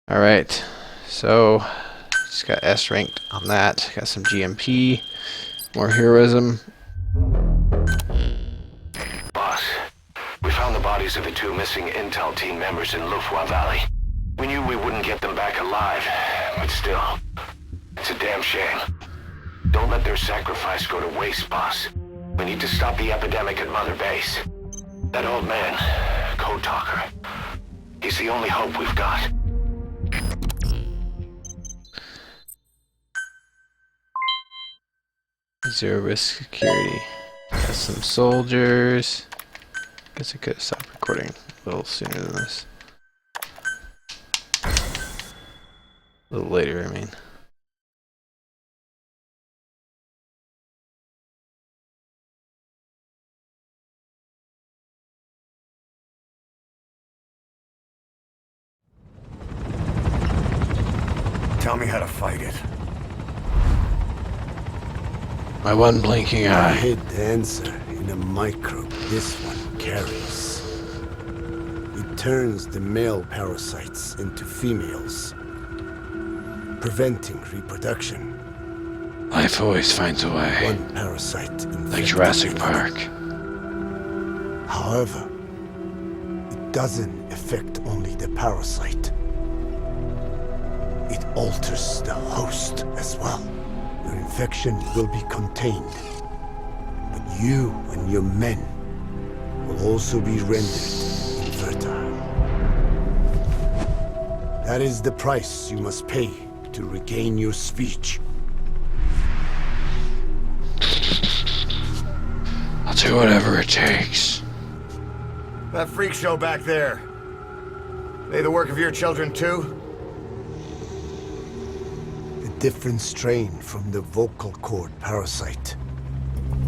Alright, so just got S ranked on that. Got some GMP, more heroism. Boss, we found the bodies of the 2 missing Intel team members in Lufwa Valley. We knew we wouldn't get them back alive, but still, it's a damn shame. Don't let their sacrifice go to waste, boss. We need to stop the epidemic at Mother Base. That old man, Code Talker, he's the only hope we've got. Zero risk security. Got some soldiers. Guess I could have stopped recording a little sooner than this. A little later, I mean. Tell me how to fight it. My one blinking I eye. hid the answer in a microbe this one carries. It turns the male parasites into females, preventing reproduction. Life always finds a way. One parasite infected Like Jurassic another. Park. However, it doesn't affect only the parasite. It alters the host as well. Your infection will be contained, but you and your men will also be rendered infertile. That is the price you must pay to regain your speech. I'll do whatever it takes. That freak show back there. They the work of your children too? A different strain from the vocal cord parasite,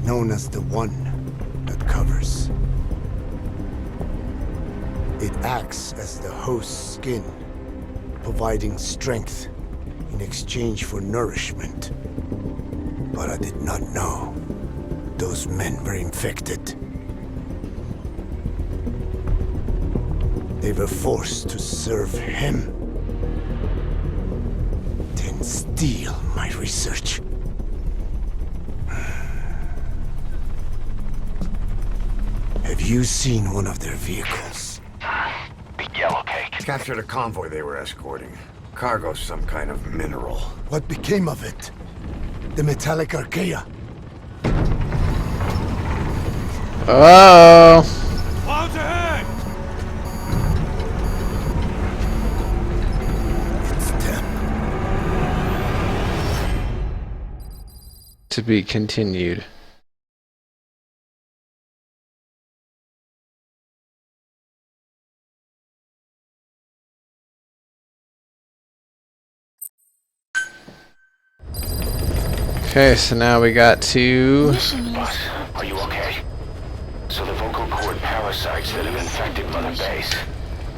known as the one that covers. It acts as the host's skin, providing strength in exchange for nourishment. But I did not know those men were infected. They were forced to serve him, then steal my research. Have you seen one of their vehicles? The yellow cake. Captured a convoy they were escorting. Cargo, some kind of mineral. What became of it? The metallic ARCHAEA? Oh! Clouds ahead! It's them. To be continued. Okay, so now we got to... Boss, are you okay? So the vocal cord parasites that have infected Mother Base,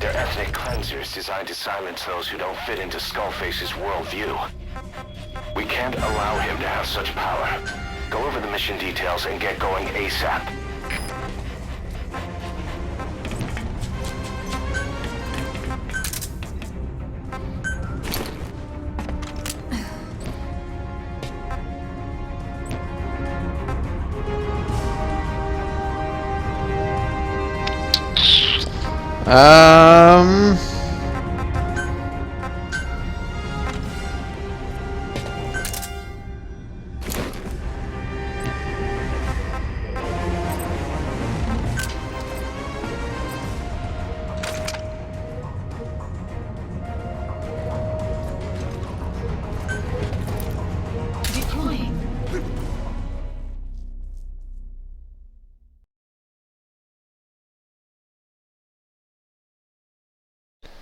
they're ethnic cleansers designed to silence those who don't fit into Skullface's worldview. We can't allow him to have such power. Go over the mission details and get going ASAP. Um...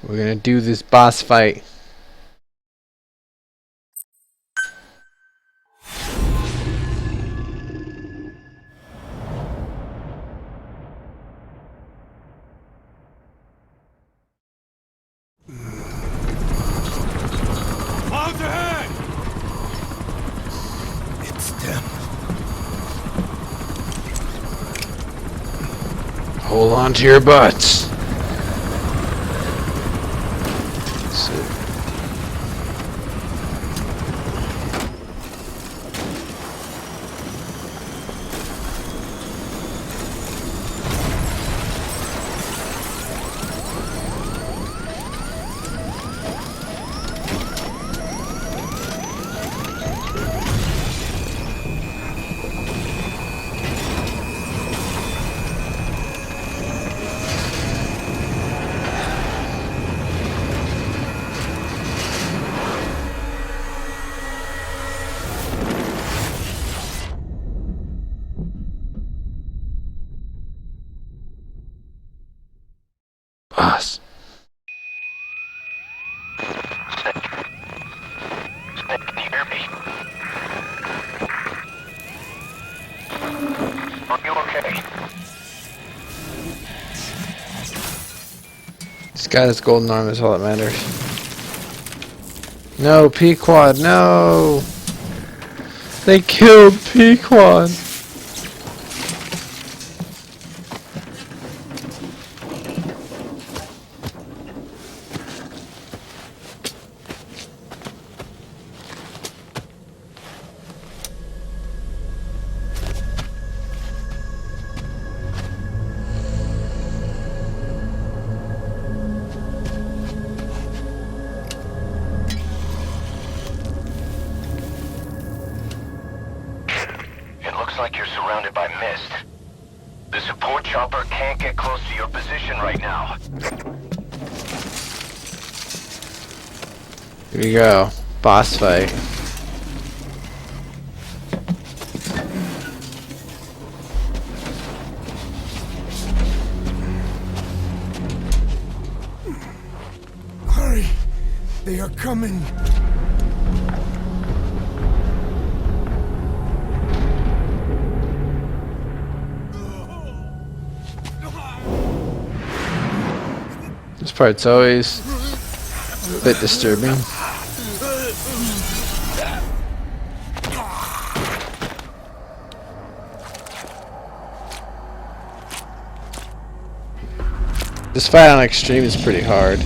We're gonna do this boss fight. Clouds ahead! It's them. Hold on to your butts. So got his golden arm is all that matters. No, Pequod, no! They killed Pequod! It looks like you're surrounded by mist. The support chopper can't get close to your position right now. Here we go. Boss fight. Hurry! They are coming! This part's always a bit disturbing. This fight on extreme is pretty hard.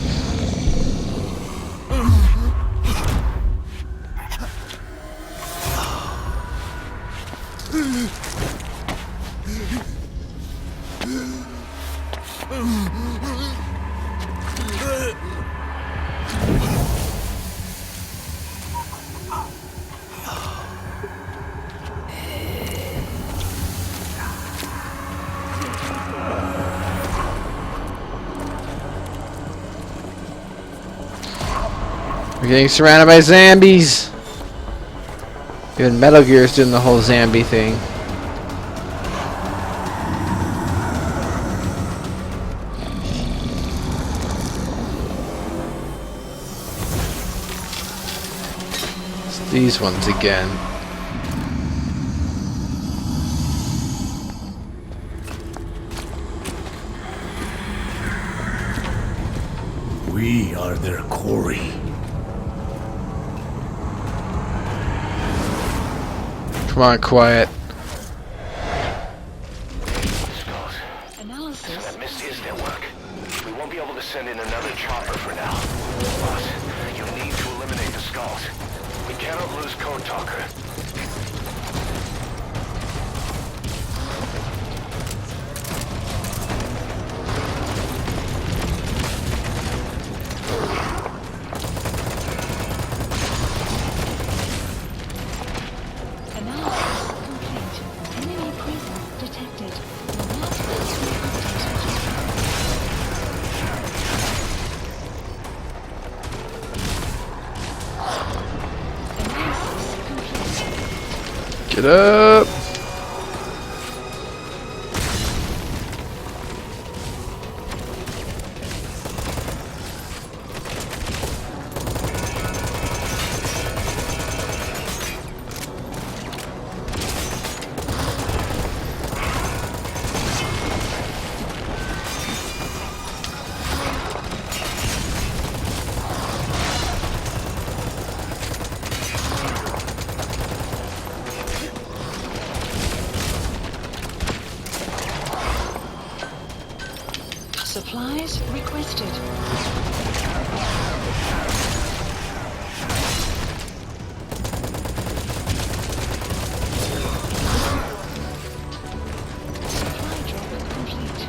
We're getting surrounded by zombies. Even Metal Gear's doing the whole zombie thing. It's these ones again. We are their quarry. Come on, quiet. Skulls. Analysis. That mist is their work. We won't be able to send in another chopper for now. Boss, you need to eliminate the skulls. We cannot lose Code Talker. Analysis complete. Enemy presence detected. Not Analysis complete. Get up. Supplies requested. Supply drop complete.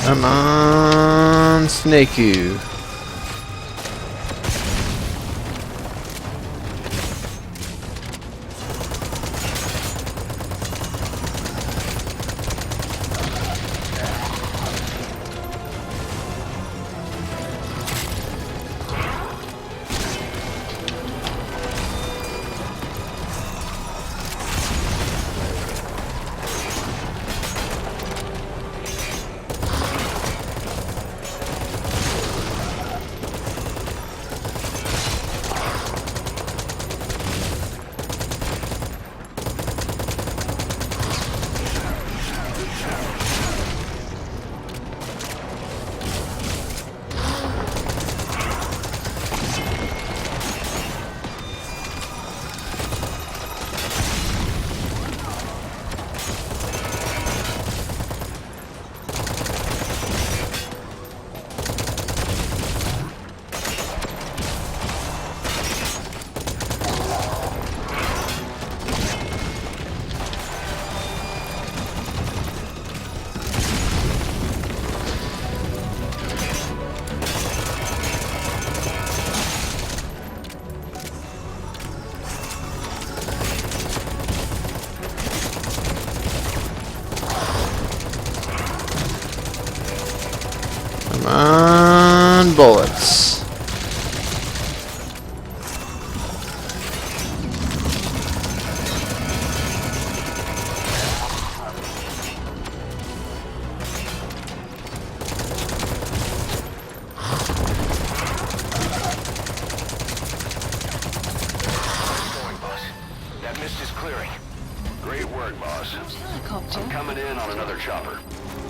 Come on, Snakey. bullets. Going, boss. That mist is clearing. Great work, boss. Helicopter. I'm coming in on another chopper.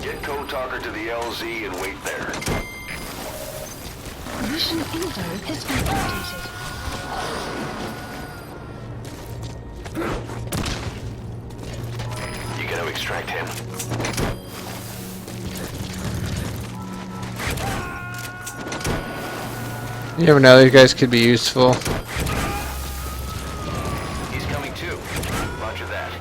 Get Code Talker to the LZ and wait there. Mission info has been updated. You gotta extract him. You never know, these guys could be useful. He's coming too. Roger that.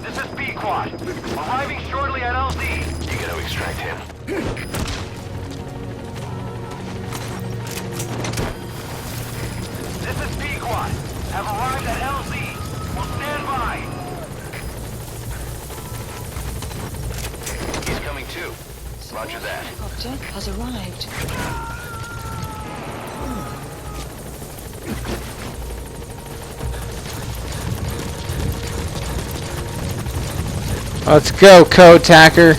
This is B-Quad. Arriving shortly at LZ. You gotta extract him. This is B-Quad. Have arrived at LZ. We'll stand by. He's coming too. Roger that. Helicopter has arrived. Let's go, Code Tacker.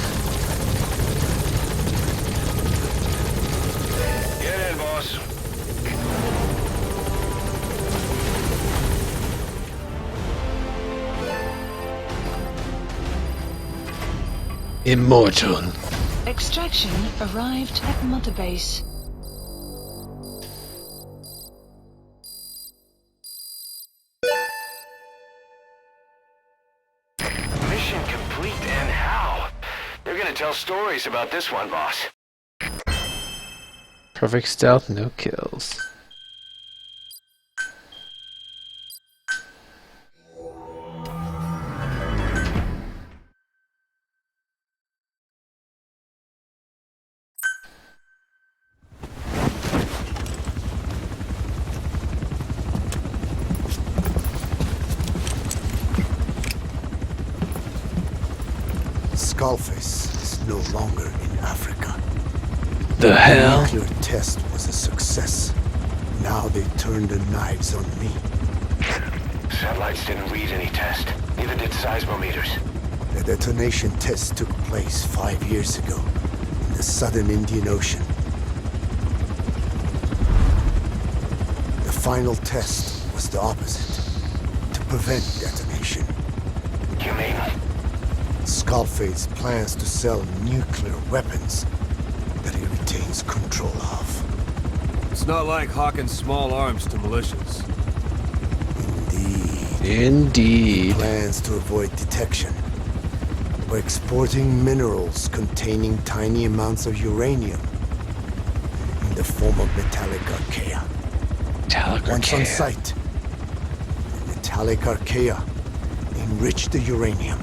Get in, boss. Immortal. Extraction arrived at Mother Base. Mission complete, and how? They're gonna tell stories about this one, boss. Perfect stealth, no kills. Skullface is no longer in Africa. The hell? Nuclear test was a success. Now they turned their knives on me. Satellites didn't read any test. Neither did seismometers. The detonation test took place 5 years ago in the southern Indian Ocean. The final test was the opposite, to prevent detonation. You mean? Skullface plans to sell nuclear weapons that he retains control of. It's not like hawking small arms to militias. Indeed. Indeed. Plans to avoid detection by exporting minerals containing tiny amounts of uranium in the form of metallic ARCHAEA. Once on site, the metallic ARCHAEA enrich the uranium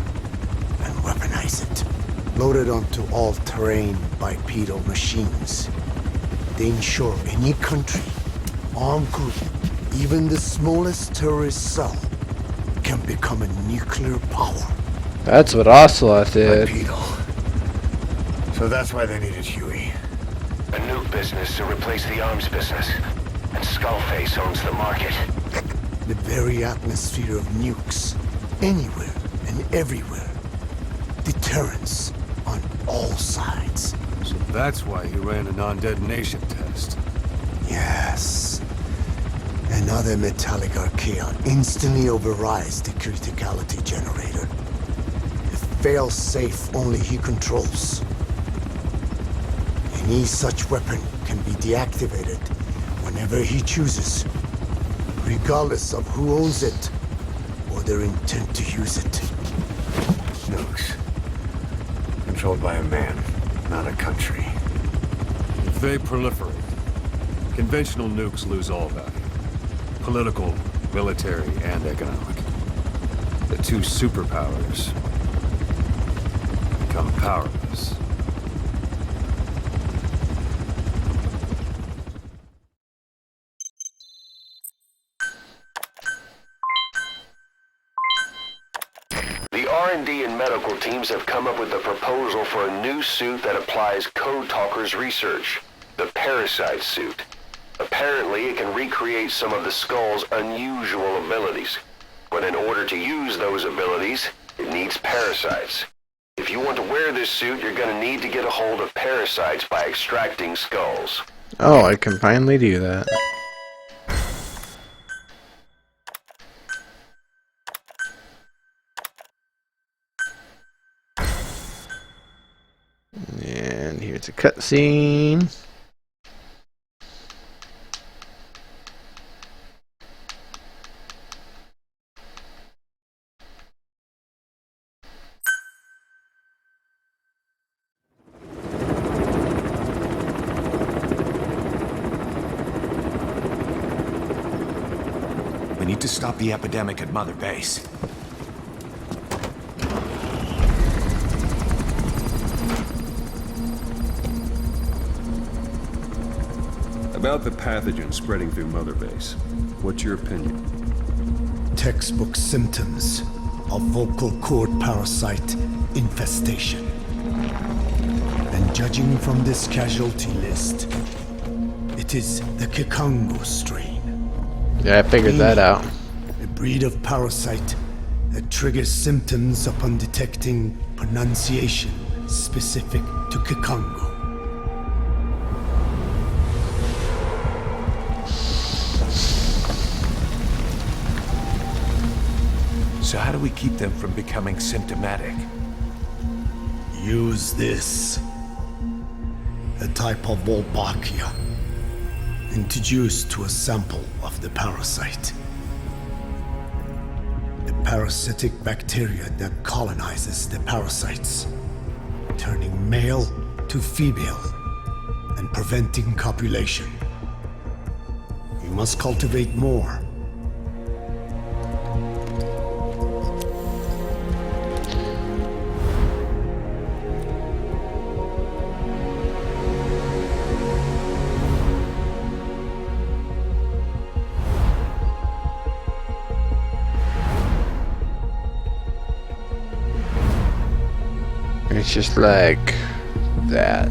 and weaponize it. Loaded onto all-terrain bipedal machines, they ensure any country, armed group, even the smallest terrorist cell, can become a nuclear power. That's what Ocelot did. Bipedal. So that's why they needed Huey. A nuke business to replace the arms business. And Skullface owns the market. The very atmosphere of nukes, anywhere and everywhere. Deterrence on all sides. So that's why he ran a non-detonation test. Yes. Another metallic ARCHAEA instantly overrides the criticality generator. A fail-safe only he controls. Any such weapon can be deactivated whenever he chooses, regardless of who owns it or their intent to use it. Nukes. Controlled by a man, not a country. If they proliferate, conventional nukes lose all value. Political, military, and economic. The two superpowers become powerless. R&D and medical teams have come up with a proposal for a new suit that applies Code Talker's research, the Parasite suit. Apparently, it can recreate some of the Skull's unusual abilities. But in order to use those abilities, it needs parasites. If you want to wear this suit, you're gonna need to get a hold of parasites by extracting skulls. Oh, I can finally do that. And here's a cutscene. We need to stop the epidemic at Mother Base. About the pathogen spreading through Mother Base, what's your opinion? Textbook symptoms of vocal cord parasite infestation. And judging from this casualty list, it is the Kikango strain. Yeah, I figured that out. A breed of parasite that triggers symptoms upon detecting pronunciation specific to Kikango. So how do we keep them from becoming symptomatic? Use this. A type of Wolbachia, introduced to a sample of the parasite. A parasitic bacteria that colonizes the parasites, turning male to female and preventing copulation. You must cultivate more. It's just like that.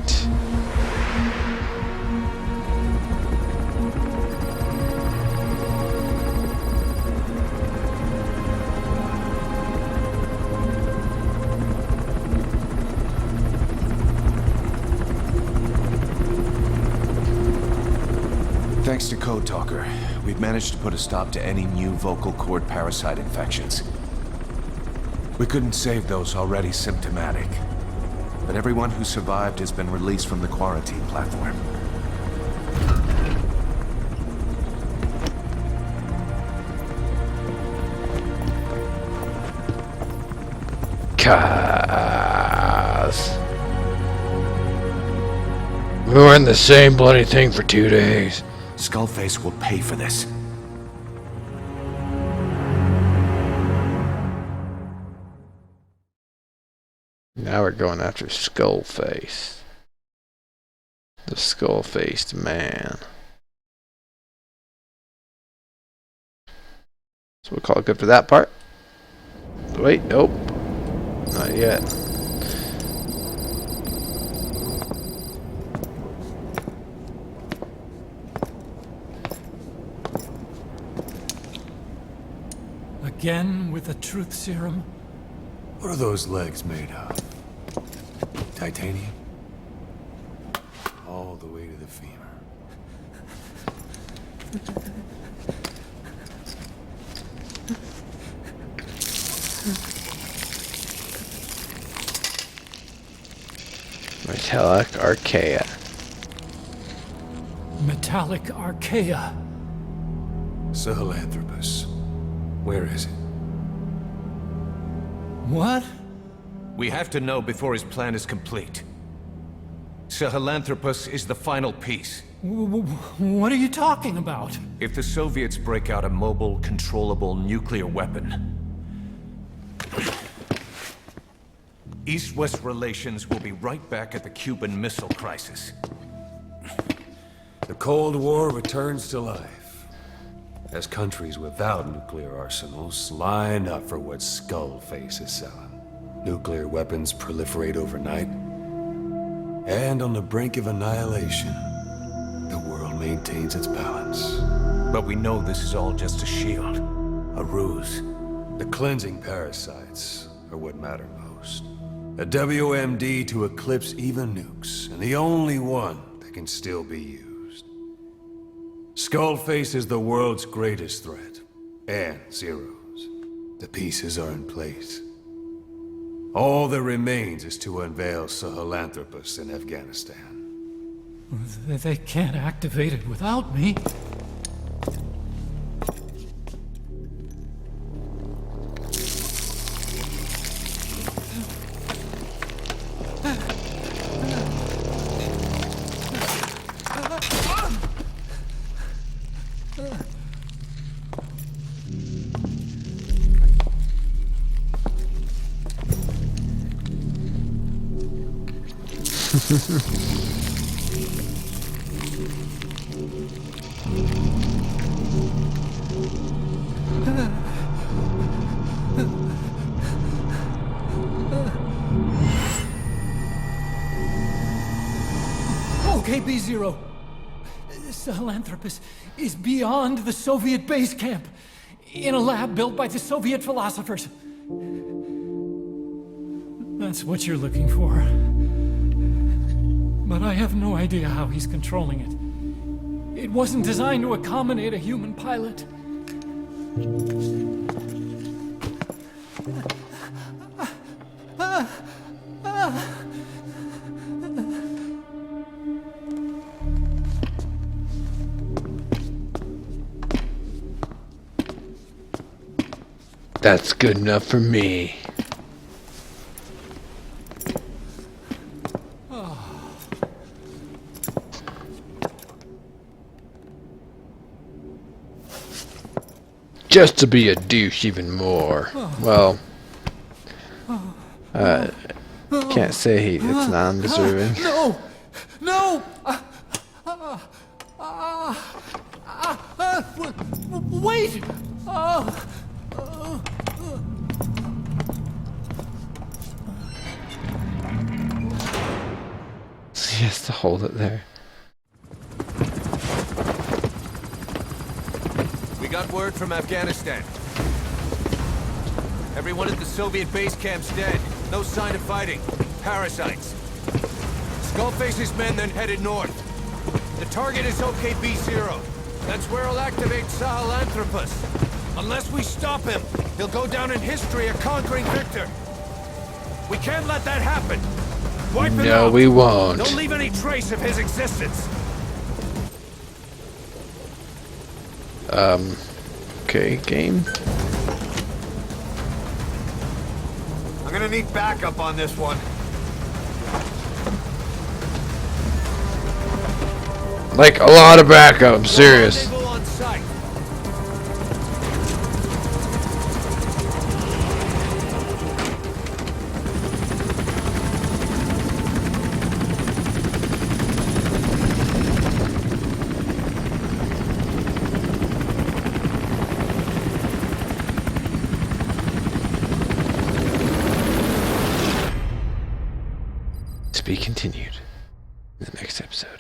Thanks to Code Talker, we've managed to put a stop to any new vocal cord parasite infections. We couldn't save those already symptomatic, but everyone who survived has been released from the quarantine platform. Cause we were in the same bloody thing for 2 days. Skullface will pay for this. Now we're going after Skullface. The skull-faced man. So we'll call it good for that part. Wait, nope. Not yet. Again with the truth serum? What are those legs made of? Titanium? All the way to the femur. Metallic ARCHAEA. Metallic ARCHAEA. Sahelanthropus. Where is it? What? We have to know before his plan is complete. Sahelanthropus is the final piece. What are you talking about? If the Soviets break out a mobile, controllable nuclear weapon, East-West relations will be right back at the Cuban Missile Crisis. The Cold War returns to life, as countries without nuclear arsenals line up for what Skullface is selling. nuclear weapons proliferate overnight, and on the brink of annihilation, the world maintains its balance. But we know this is all just a shield. A ruse. The cleansing parasites are what matter most. A WMD to eclipse even nukes, and the only one that can still be used. Skullface is the world's greatest threat, and Zero's. The pieces are in place. All that remains is to unveil Sahelanthropus in Afghanistan. They can't activate it without me. Okay, B-Zero. Sahelanthropus is beyond the Soviet base camp, in a lab built by the Soviet philosophers. That's what you're looking for. But I have no idea how he's controlling it. It wasn't designed to accommodate a human pilot. That's good enough for me. Just to be a douche even more. Well, can't say it's non-deserving. No! No! Wait! He has to hold it there. We got word from Afghanistan. Everyone at the Soviet base camp's dead. No sign of fighting. Parasites. Skullface's men then headed north. The target is OKB-0. That's where he'll activate Sahelanthropus. Unless we stop him, he'll go down in history a conquering victor. We can't let that happen. Wipe him out. No, we won't. Don't leave any trace of his existence. Okay, game. I'm gonna need backup on this one. Like a lot of backup, I'm serious. Rendezvous on site. To be continued in the next episode.